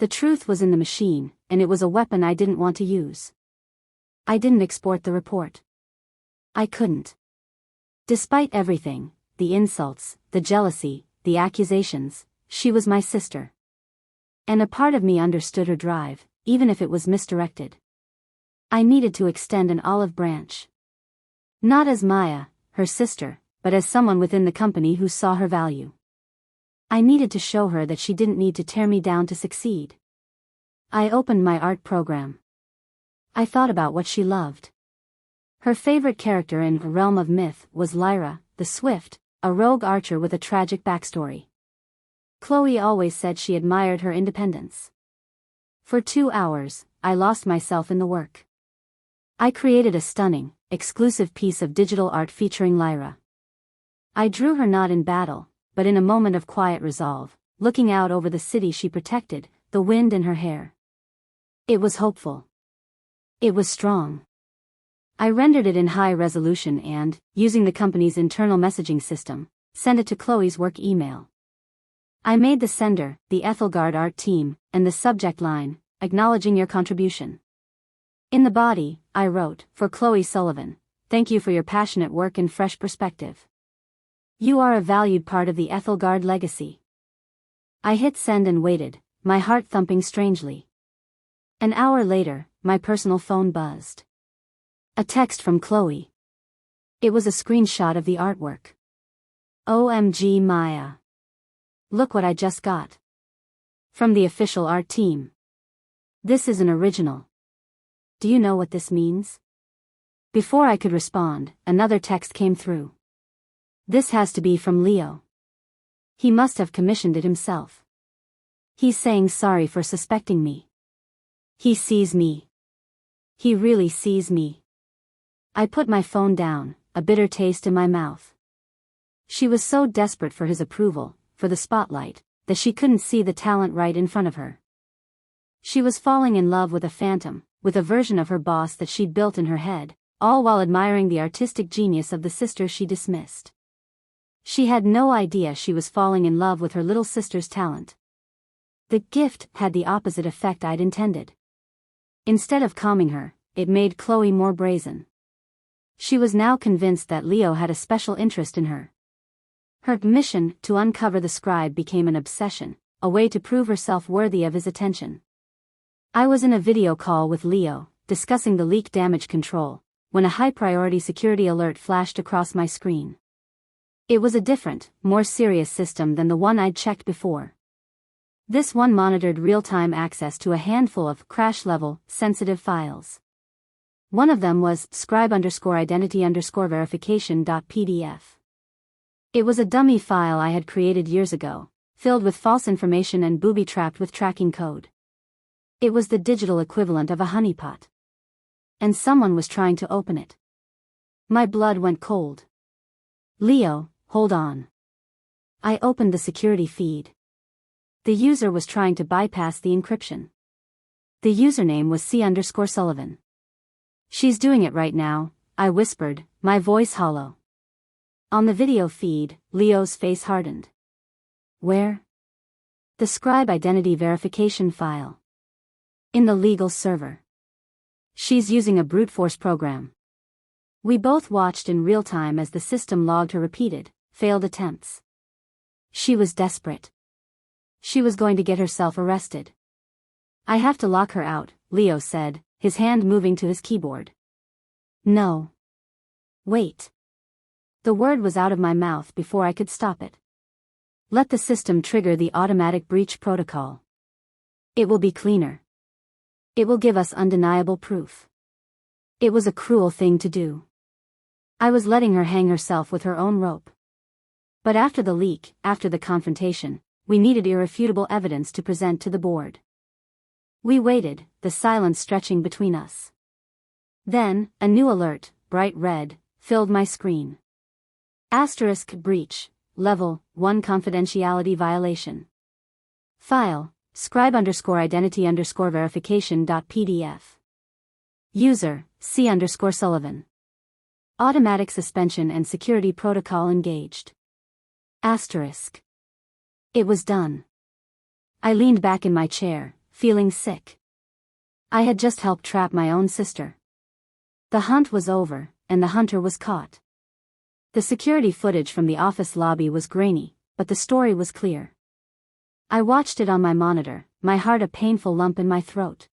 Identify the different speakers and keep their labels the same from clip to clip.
Speaker 1: The truth was in the machine, and it was a weapon I didn't want to use. I didn't export the report. I couldn't. Despite everything, the insults, the jealousy, the accusations, she was my sister. And a part of me understood her drive, even if it was misdirected. I needed to extend an olive branch. Not as Maya, her sister, but as someone within the company who saw her value. I needed to show her that she didn't need to tear me down to succeed. I opened my art program. I thought about what she loved. Her favorite character in A Realm of Myth was Lyra, the Swift, a rogue archer with a tragic backstory. Chloe always said she admired her independence. For 2 hours, I lost myself in the work. I created a stunning, exclusive piece of digital art featuring Lyra. I drew her not in battle, but in a moment of quiet resolve, looking out over the city she protected, the wind in her hair. It was hopeful. It was strong. I rendered it in high resolution and, using the company's internal messaging system, sent it to Chloe's work email. I made the sender, the Ethelgard art team, and the subject line, acknowledging your contribution. In the body, I wrote, for Chloe Sullivan, thank you for your passionate work and fresh perspective. You are a valued part of the Ethelgard legacy. I hit send and waited, my heart thumping strangely. An hour later, my personal phone buzzed. A text from Chloe. It was a screenshot of the artwork. OMG Maya. Look what I just got. From the official art team. This is an original. Do you know what this means? Before I could respond, another text came through. This has to be from Leo. He must have commissioned it himself. He's saying sorry for suspecting me. He sees me. He really sees me. I put my phone down, a bitter taste in my mouth. She was so desperate for his approval, for the spotlight, that she couldn't see the talent right in front of her. She was falling in love with a phantom, with a version of her boss that she'd built in her head, all while admiring the artistic genius of the sister she dismissed. She had no idea she was falling in love with her little sister's talent. The gift had the opposite effect I'd intended. Instead of calming her, it made Chloe more brazen. She was now convinced that Leo had a special interest in her. Her mission to uncover the scribe became an obsession, a way to prove herself worthy of his attention. I was in a video call with Leo, discussing the leak damage control, when a high-priority security alert flashed across my screen. It was a different, more serious system than the one I'd checked before. This one monitored real-time access to a handful of crash-level, sensitive files. One of them was scribe_identity_verification.pdf. It was a dummy file I had created years ago, filled with false information and booby-trapped with tracking code. It was the digital equivalent of a honeypot. And someone was trying to open it. My blood went cold. Leo, hold on. I opened the security feed. The user was trying to bypass the encryption. The username was C_Sullivan. She's doing it right now, I whispered, my voice hollow. On the video feed, Leo's face hardened. Where? The scribe identity verification file. In the legal server. She's using a brute force program. We both watched in real time as the system logged her repeated, failed attempts. She was desperate. She was going to get herself arrested. I have to lock her out, Leo said, his hand moving to his keyboard. No. Wait. The word was out of my mouth before I could stop it. Let the system trigger the automatic breach protocol. It will be cleaner. It will give us undeniable proof. It was a cruel thing to do. I was letting her hang herself with her own rope. But after the leak, after the confrontation, we needed irrefutable evidence to present to the board. We waited, the silence stretching between us. Then, a new alert, bright red, filled my screen. *breach, level 1 confidentiality violation. File, scribe_identity_verification.pdf. User, C_Sullivan. Automatic suspension and security protocol engaged. *. It was done. I leaned back in my chair, feeling sick. I had just helped trap my own sister. The hunt was over, and the hunter was caught. The security footage from the office lobby was grainy, but the story was clear. I watched it on my monitor, my heart a painful lump in my throat.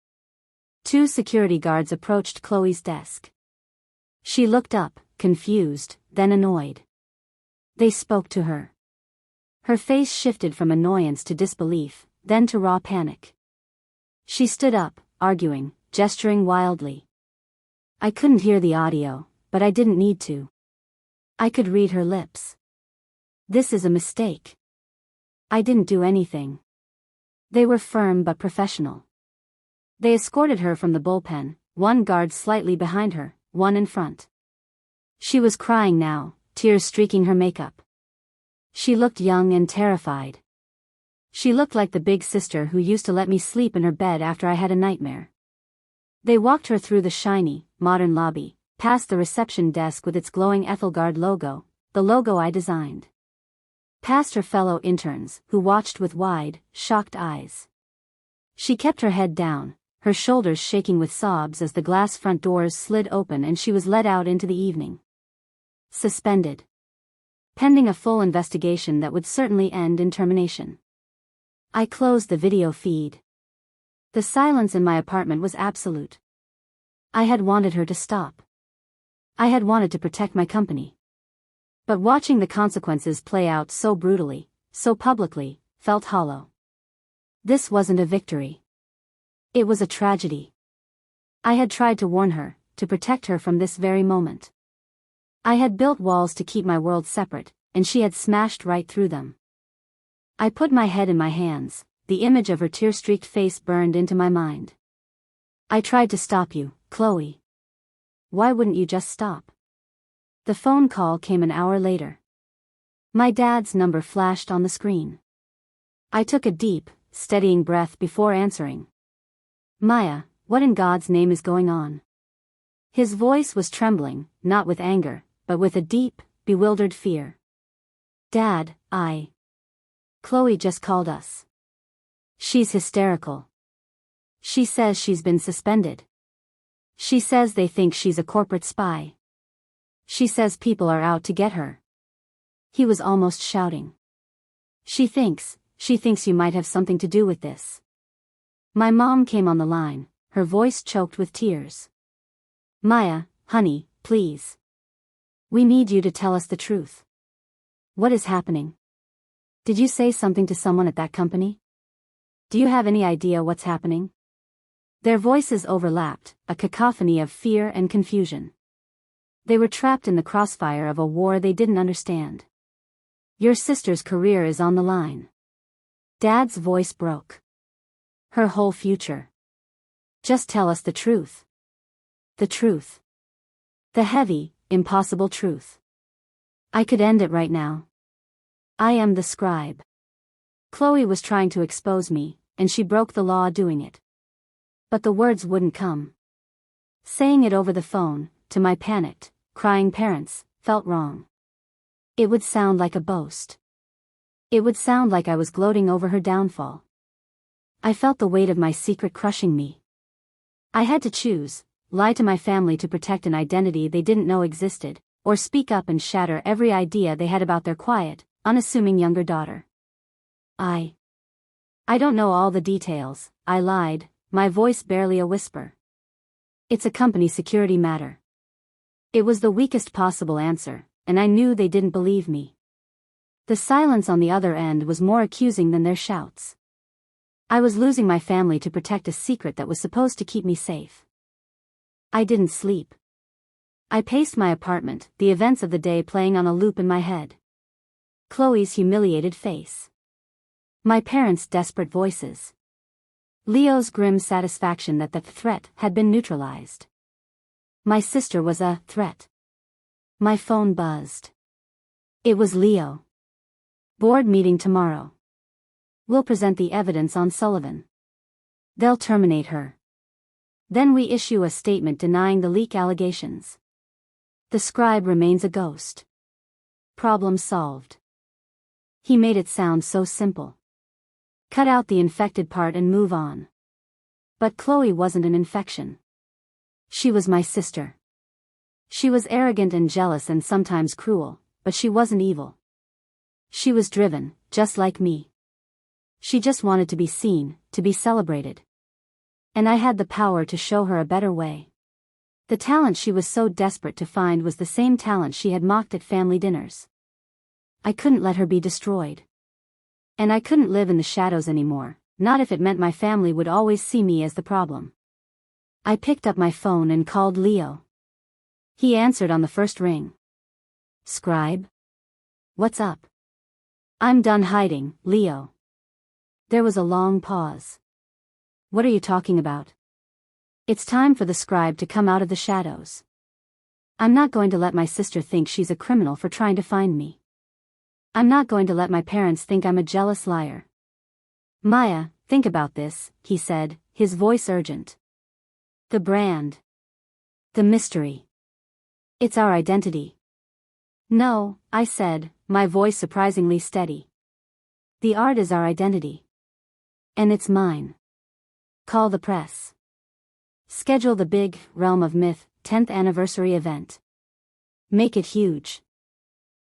Speaker 1: 2 security guards approached Chloe's desk. She looked up, confused, then annoyed. They spoke to her. Her face shifted from annoyance to disbelief, then to raw panic. She stood up, arguing, gesturing wildly. I couldn't hear the audio, but I didn't need to. I could read her lips. This is a mistake. I didn't do anything. They were firm but professional. They escorted her from the bullpen, 1 guard slightly behind her, 1 in front. She was crying now, tears streaking her makeup. She looked young and terrified. She looked like the big sister who used to let me sleep in her bed after I had a nightmare. They walked her through the shiny, modern lobby, past the reception desk with its glowing Ethelgard logo, the logo I designed. Past her fellow interns, who watched with wide, shocked eyes. She kept her head down, her shoulders shaking with sobs as the glass front doors slid open and she was led out into the evening. Suspended. Pending a full investigation that would certainly end in termination. I closed the video feed. The silence in my apartment was absolute. I had wanted her to stop. I had wanted to protect my company. But watching the consequences play out so brutally, so publicly, felt hollow. This wasn't a victory. It was a tragedy. I had tried to warn her, to protect her from this very moment. I had built walls to keep my world separate, and she had smashed right through them. I put my head in my hands, the image of her tear-streaked face burned into my mind. I tried to stop you, Chloe. Why wouldn't you just stop? The phone call came an hour later. My dad's number flashed on the screen. I took a deep, steadying breath before answering. Maya, what in God's name is going on? His voice was trembling, not with anger, but with a deep, bewildered fear. Dad, Chloe just called us. She's hysterical. She says she's been suspended. She says they think she's a corporate spy. She says people are out to get her. He was almost shouting. She thinks you might have something to do with this. My mom came on the line, her voice choked with tears. Maya, honey, please. We need you to tell us the truth. What is happening? Did you say something to someone at that company? Do you have any idea what's happening? Their voices overlapped, a cacophony of fear and confusion. They were trapped in the crossfire of a war they didn't understand. Your sister's career is on the line. Dad's voice broke. Her whole future. Just tell us the truth. The truth. The heavy, impossible truth. I could end it right now. I am the scribe. Chloe was trying to expose me, and she broke the law doing it. But the words wouldn't come. Saying it over the phone, to my panicked, crying parents, felt wrong. It would sound like a boast. It would sound like I was gloating over her downfall. I felt the weight of my secret crushing me. I had to choose, lie to my family to protect an identity they didn't know existed, or speak up and shatter every idea they had about their quiet, unassuming younger daughter. I don't know all the details, I lied, my voice barely a whisper. It's a company security matter. It was the weakest possible answer, and I knew they didn't believe me. The silence on the other end was more accusing than their shouts. I was losing my family to protect a secret that was supposed to keep me safe. I didn't sleep. I paced my apartment, the events of the day playing on a loop in my head. Chloe's humiliated face. My parents' desperate voices. Leo's grim satisfaction that the threat had been neutralized. My sister was a threat. My phone buzzed. It was Leo. Board meeting tomorrow. We'll present the evidence on Sullivan. They'll terminate her. Then we issue a statement denying the leak allegations. The scribe remains a ghost. Problem solved. He made it sound so simple. Cut out the infected part and move on. But Chloe wasn't an infection. She was my sister. She was arrogant and jealous and sometimes cruel, but she wasn't evil. She was driven, just like me. She just wanted to be seen, to be celebrated. And I had the power to show her a better way. The talent she was so desperate to find was the same talent she had mocked at family dinners. I couldn't let her be destroyed. And I couldn't live in the shadows anymore, not if it meant my family would always see me as the problem. I picked up my phone and called Leo. He answered on the first ring. "Scribe? What's up?" "I'm done hiding, Leo." There was a long pause. "What are you talking about?" "It's time for the scribe to come out of the shadows. I'm not going to let my sister think she's a criminal for trying to find me. I'm not going to let my parents think I'm a jealous liar." "Maya, think about this," he said, his voice urgent. "The brand. The mystery. It's our identity." "No," I said, my voice surprisingly steady. "The art is our identity. And it's mine. Call the press. Schedule the big, Realm of Myth, 10th anniversary event. Make it huge."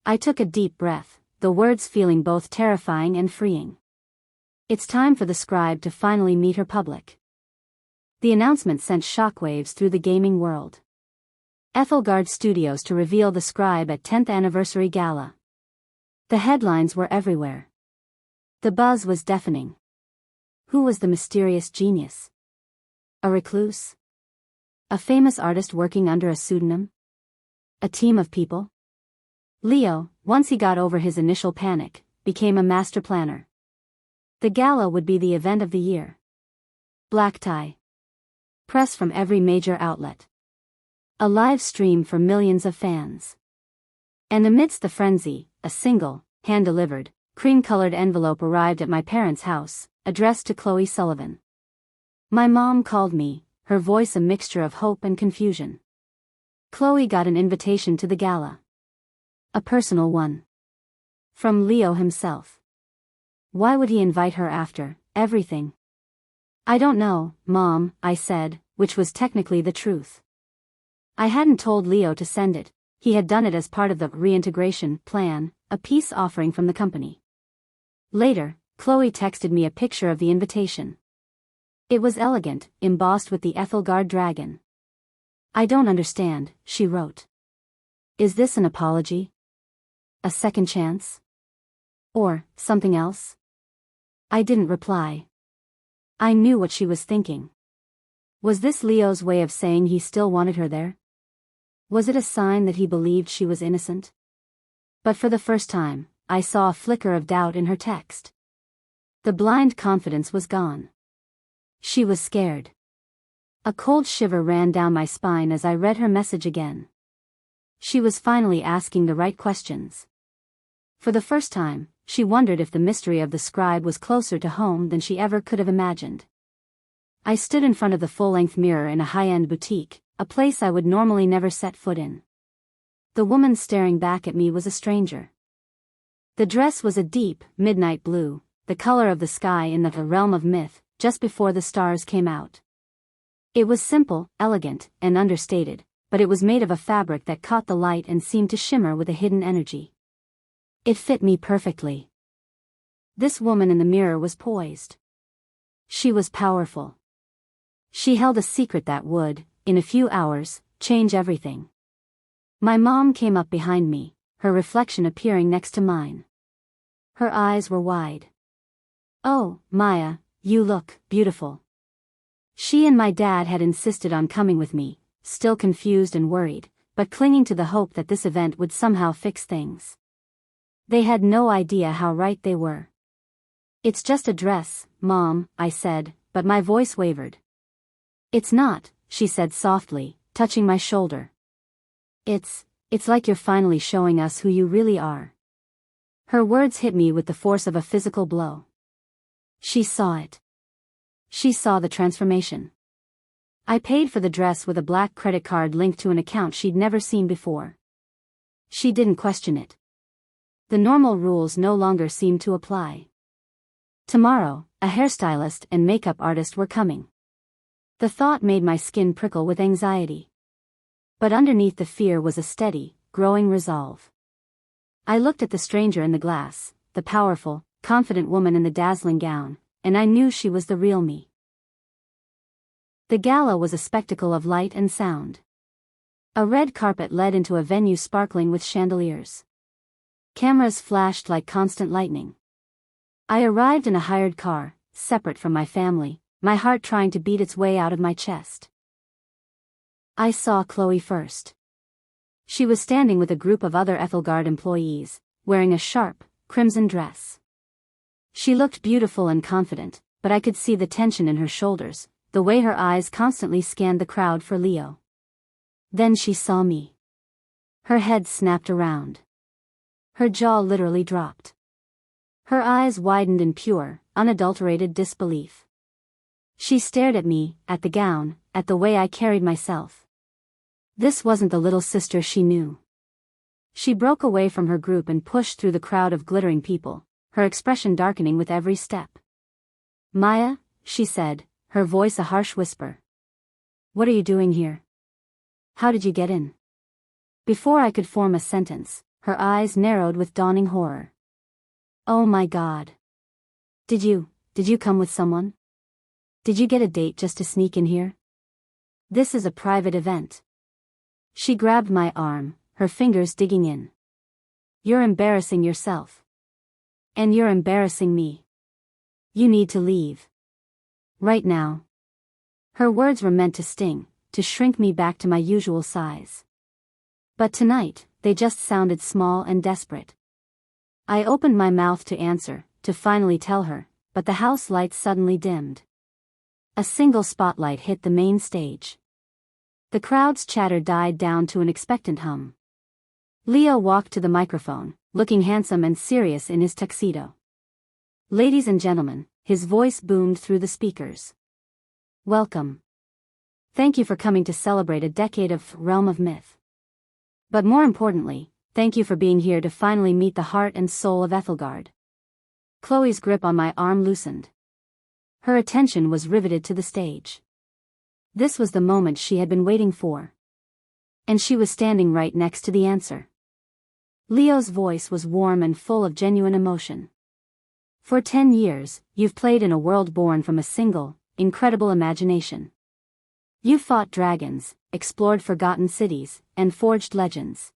Speaker 1: I took a deep breath, the words feeling both terrifying and freeing. It's time for the scribe to finally meet her public. The announcement sent shockwaves through the gaming world. Ethelgard Studios to reveal the scribe at 10th anniversary gala. The headlines were everywhere. The buzz was deafening. Who was the mysterious genius? A recluse? A famous artist working under a pseudonym? A team of people? Leo, once he got over his initial panic, became a master planner. The gala would be the event of the year. Black tie. Press from every major outlet. A live stream for millions of fans. And amidst the frenzy, a single, hand-delivered, cream-colored envelope arrived at my parents' house, addressed to Chloe Sullivan. My mom called me, her voice a mixture of hope and confusion. Chloe got an invitation to the gala. A personal one. From Leo himself. Why would he invite her after everything? "I don't know, Mom," I said, which was technically the truth. I hadn't told Leo to send it. He had done it as part of the reintegration plan, a peace offering from the company. Later, Chloe texted me a picture of the invitation. It was elegant, embossed with the Ethelgard dragon. "I don't understand," she wrote. "Is this an apology? A second chance? Or something else?" I didn't reply. I knew what she was thinking. Was this Leo's way of saying he still wanted her there? Was it a sign that he believed she was innocent? But for the first time, I saw a flicker of doubt in her text. The blind confidence was gone. She was scared. A cold shiver ran down my spine as I read her message again. She was finally asking the right questions. For the first time, she wondered if the mystery of the scribe was closer to home than she ever could have imagined. I stood in front of the full-length mirror in a high-end boutique, a place I would normally never set foot in. The woman staring back at me was a stranger. The dress was a deep, midnight blue, the color of the sky in the realm of myth, just before the stars came out. It was simple, elegant, and understated, but it was made of a fabric that caught the light and seemed to shimmer with a hidden energy. It fit me perfectly. This woman in the mirror was poised. She was powerful. She held a secret that would, in a few hours, change everything. My mom came up behind me, her reflection appearing next to mine. Her eyes were wide. "Oh, Maya, you look beautiful." She and my dad had insisted on coming with me, still confused and worried, but clinging to the hope that this event would somehow fix things. They had no idea how right they were. "It's just a dress, Mom," I said, but my voice wavered. "It's not," she said softly, touching my shoulder. It's like you're finally showing us who you really are." Her words hit me with the force of a physical blow. She saw it. She saw the transformation. I paid for the dress with a black credit card linked to an account she'd never seen before. She didn't question it. The normal rules no longer seemed to apply. Tomorrow, a hairstylist and makeup artist were coming. The thought made my skin prickle with anxiety. But underneath the fear was a steady, growing resolve. I looked at the stranger in the glass, the powerful, confident woman in the dazzling gown, and I knew she was the real me. The gala was a spectacle of light and sound. A red carpet led into a venue sparkling with chandeliers. Cameras flashed like constant lightning. I arrived in a hired car, separate from my family, my heart trying to beat its way out of my chest. I saw Chloe first. She was standing with a group of other Ethelgard employees, wearing a sharp, crimson dress. She looked beautiful and confident, but I could see the tension in her shoulders, the way her eyes constantly scanned the crowd for Leo. Then she saw me. Her head snapped around. Her jaw literally dropped. Her eyes widened in pure, unadulterated disbelief. She stared at me, at the gown, at the way I carried myself. This wasn't the little sister she knew. She broke away from her group and pushed through the crowd of glittering people, her expression darkening with every step. "Maya," she said, her voice a harsh whisper. "What are you doing here? How did you get in?" Before I could form a sentence, her eyes narrowed with dawning horror. "Oh my God. Did you come with someone? Did you get a date just to sneak in here? This is a private event." She grabbed my arm, her fingers digging in. "You're embarrassing yourself. And you're embarrassing me. You need to leave. Right now." Her words were meant to sting, to shrink me back to my usual size. But tonight, they just sounded small and desperate. I opened my mouth to answer, to finally tell her, but the house lights suddenly dimmed. A single spotlight hit the main stage. The crowd's chatter died down to an expectant hum. Leo walked to the microphone, looking handsome and serious in his tuxedo. "Ladies and gentlemen," his voice boomed through the speakers. "Welcome. Thank you for coming to celebrate a decade of Realm of Myth. But more importantly, thank you for being here to finally meet the heart and soul of Ethelgard." Chloe's grip on my arm loosened. Her attention was riveted to the stage. This was the moment she had been waiting for. And she was standing right next to the answer. Leo's voice was warm and full of genuine emotion. "For 10 years, you've played in a world born from a single, incredible imagination. You fought dragons, explored forgotten cities, and forged legends.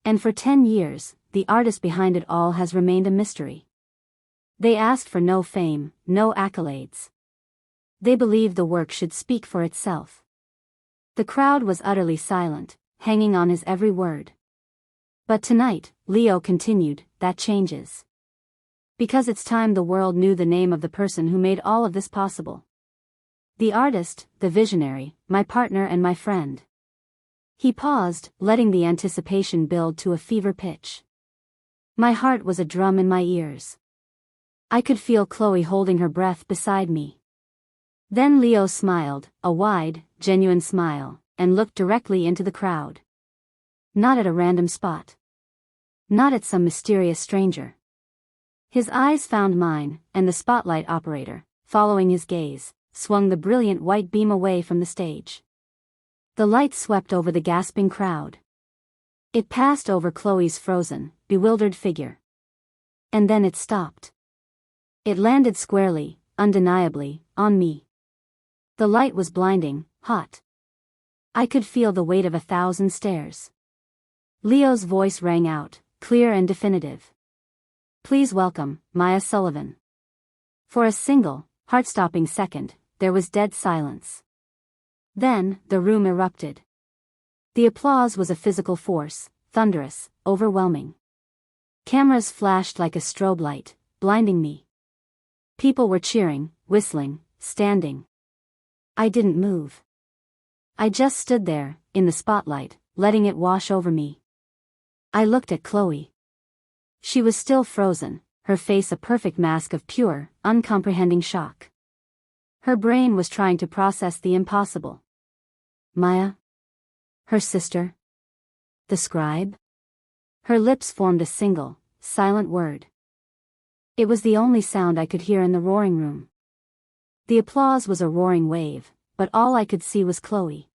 Speaker 1: And for 10 years, the artist behind it all has remained a mystery. They asked for no fame, no accolades. They believed the work should speak for itself." The crowd was utterly silent, hanging on his every word. "But tonight," Leo continued, "that changes. Because it's time the world knew the name of the person who made all of this possible. The artist, the visionary, my partner and my friend." He paused, letting the anticipation build to a fever pitch. My heart was a drum in my ears. I could feel Chloe holding her breath beside me. Then Leo smiled, a wide, genuine smile, and looked directly into the crowd. Not at a random spot. Not at some mysterious stranger. His eyes found mine, and the spotlight operator, following his gaze, swung the brilliant white beam away from the stage. The light swept over the gasping crowd. It passed over Chloe's frozen, bewildered figure. And then it stopped. It landed squarely, undeniably, on me. The light was blinding, hot. I could feel the weight of 1,000 stares. Leo's voice rang out, clear and definitive. "Please welcome, Maya Sullivan." For a single, heart-stopping second, there was dead silence. Then, the room erupted. The applause was a physical force, thunderous, overwhelming. Cameras flashed like a strobe light, blinding me. People were cheering, whistling, standing. I didn't move. I just stood there, in the spotlight, letting it wash over me. I looked at Chloe. She was still frozen, her face a perfect mask of pure, uncomprehending shock. Her brain was trying to process the impossible. Maya? Her sister? The scribe? Her lips formed a single, silent word. It was the only sound I could hear in the roaring room. The applause was a roaring wave, but all I could see was Chloe.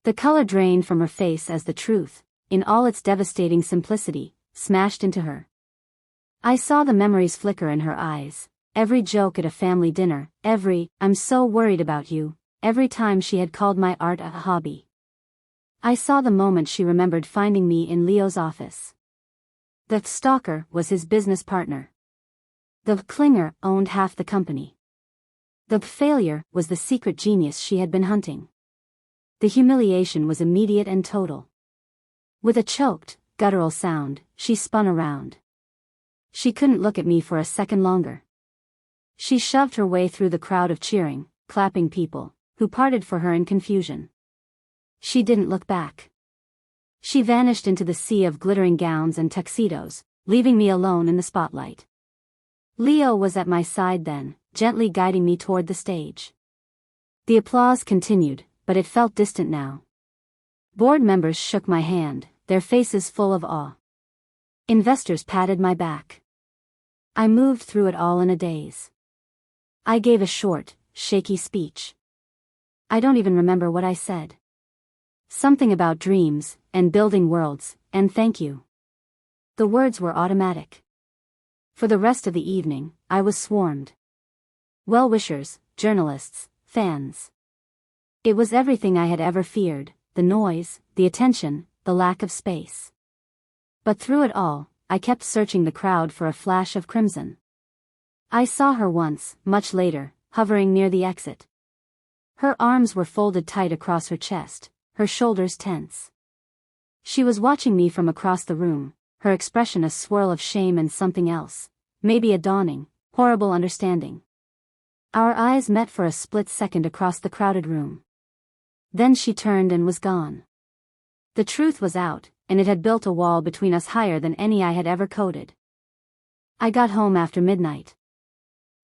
Speaker 1: The color drained from her face as the truth, in all its devastating simplicity, smashed into her. I saw the memories flicker in her eyes, every joke at a family dinner, every, "I'm so worried about you," every time she had called my art a hobby. I saw the moment she remembered finding me in Leo's office. The stalker was his business partner. The clinger owned half the company. The failure was the secret genius she had been hunting. The humiliation was immediate and total. With a choked, guttural sound, she spun around. She couldn't look at me for a second longer. She shoved her way through the crowd of cheering, clapping people, who parted for her in confusion. She didn't look back. She vanished into the sea of glittering gowns and tuxedos, leaving me alone in the spotlight. Leo was at my side then, gently guiding me toward the stage. The applause continued, but it felt distant now. Board members shook my hand, their faces full of awe. Investors patted my back. I moved through it all in a daze. I gave a short, shaky speech. I don't even remember what I said. Something about dreams, and building worlds, and thank you. The words were automatic. For the rest of the evening, I was swarmed. Well-wishers, journalists, fans. It was everything I had ever feared, the noise, the attention, the lack of space. But through it all, I kept searching the crowd for a flash of crimson. I saw her once, much later, hovering near the exit. Her arms were folded tight across her chest, her shoulders tense. She was watching me from across the room, her expression a swirl of shame and something else, maybe a dawning, horrible understanding. Our eyes met for a split second across the crowded room. Then she turned and was gone. The truth was out, and it had built a wall between us higher than any I had ever coded. I got home after midnight.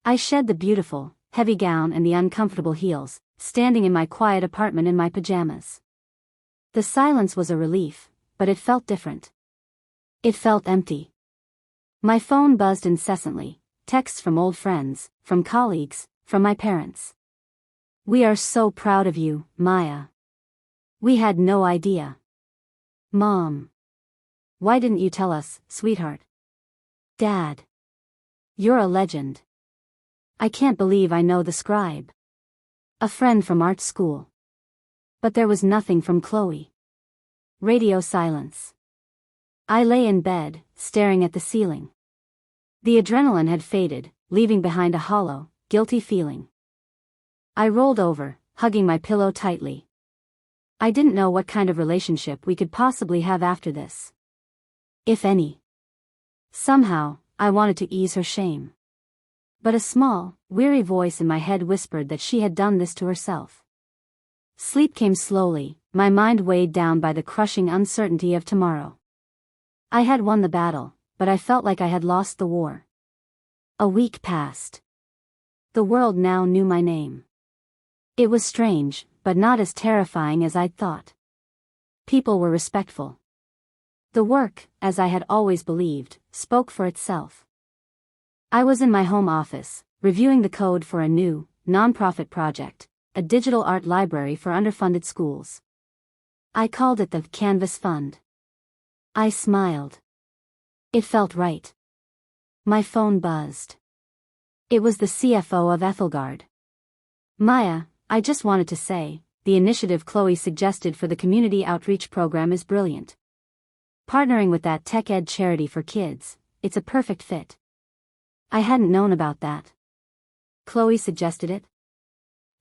Speaker 1: I shed the beautiful, heavy gown and the uncomfortable heels, standing in my quiet apartment in my pajamas. The silence was a relief, but it felt different. It felt empty. My phone buzzed incessantly, texts from old friends, from colleagues, from my parents. "We are so proud of you, Maya. We had no idea. Mom. Why didn't you tell us, sweetheart? Dad. You're a legend. I can't believe I know the scribe. A friend from art school." But there was nothing from Chloe. Radio silence. I lay in bed, staring at the ceiling. The adrenaline had faded, leaving behind a hollow, guilty feeling. I rolled over, hugging my pillow tightly. I didn't know what kind of relationship we could possibly have after this. If any. Somehow, I wanted to ease her shame. But a small, weary voice in my head whispered that she had done this to herself. Sleep came slowly, my mind weighed down by the crushing uncertainty of tomorrow. I had won the battle, but I felt like I had lost the war. A week passed. The world now knew my name. It was strange, but not as terrifying as I'd thought. People were respectful. The work, as I had always believed, spoke for itself. I was in my home office, reviewing the code for a new, nonprofit project, a digital art library for underfunded schools. I called it the Canvas Fund. I smiled. It felt right. My phone buzzed. It was the CFO of Ethelgard. "Maya, I just wanted to say, the initiative Chloe suggested for the community outreach program is brilliant. Partnering with that tech ed charity for kids, it's a perfect fit." I hadn't known about that. Chloe suggested it?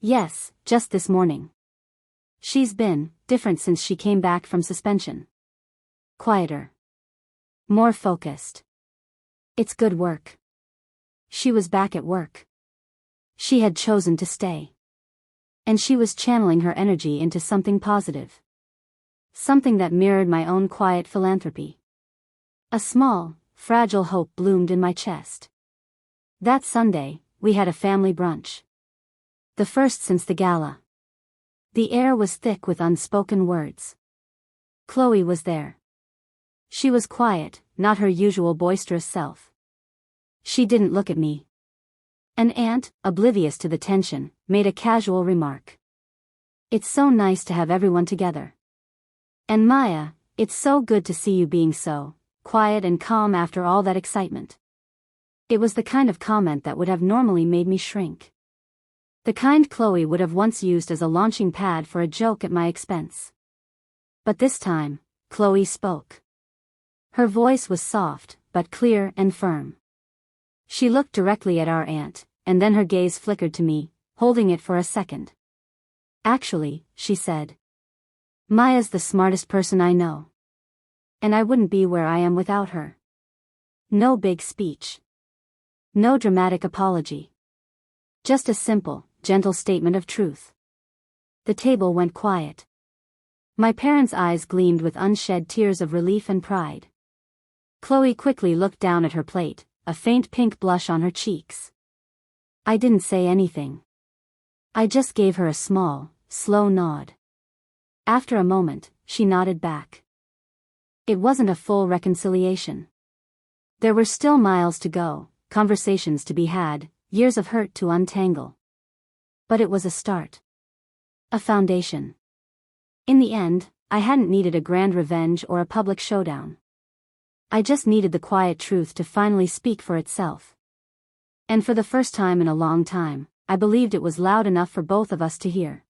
Speaker 1: Yes, just this morning. She's been different since she came back from suspension. Quieter. More focused. It's good work. She was back at work. She had chosen to stay. And she was channeling her energy into something positive. Something that mirrored my own quiet philanthropy. A small, fragile hope bloomed in my chest. That Sunday, we had a family brunch. The first since the gala. The air was thick with unspoken words. Chloe was there. She was quiet, not her usual boisterous self. She didn't look at me. An aunt, oblivious to the tension, made a casual remark. It's so nice to have everyone together. And Maya, it's so good to see you being so quiet and calm after all that excitement. It was the kind of comment that would have normally made me shrink. The kind Chloe would have once used as a launching pad for a joke at my expense. But this time, Chloe spoke. Her voice was soft, but clear and firm. She looked directly at our aunt, and then her gaze flickered to me, holding it for a second. Actually, she said, Maya's the smartest person I know. And I wouldn't be where I am without her. No big speech. No dramatic apology. Just a simple, gentle statement of truth. The table went quiet. My parents' eyes gleamed with unshed tears of relief and pride. Chloe quickly looked down at her plate, a faint pink blush on her cheeks. I didn't say anything. I just gave her a small, slow nod. After a moment, she nodded back. It wasn't a full reconciliation. There were still miles to go, conversations to be had, years of hurt to untangle. But it was a start. A foundation. In the end, I hadn't needed a grand revenge or a public showdown. I just needed the quiet truth to finally speak for itself. And for the first time in a long time, I believed it was loud enough for both of us to hear.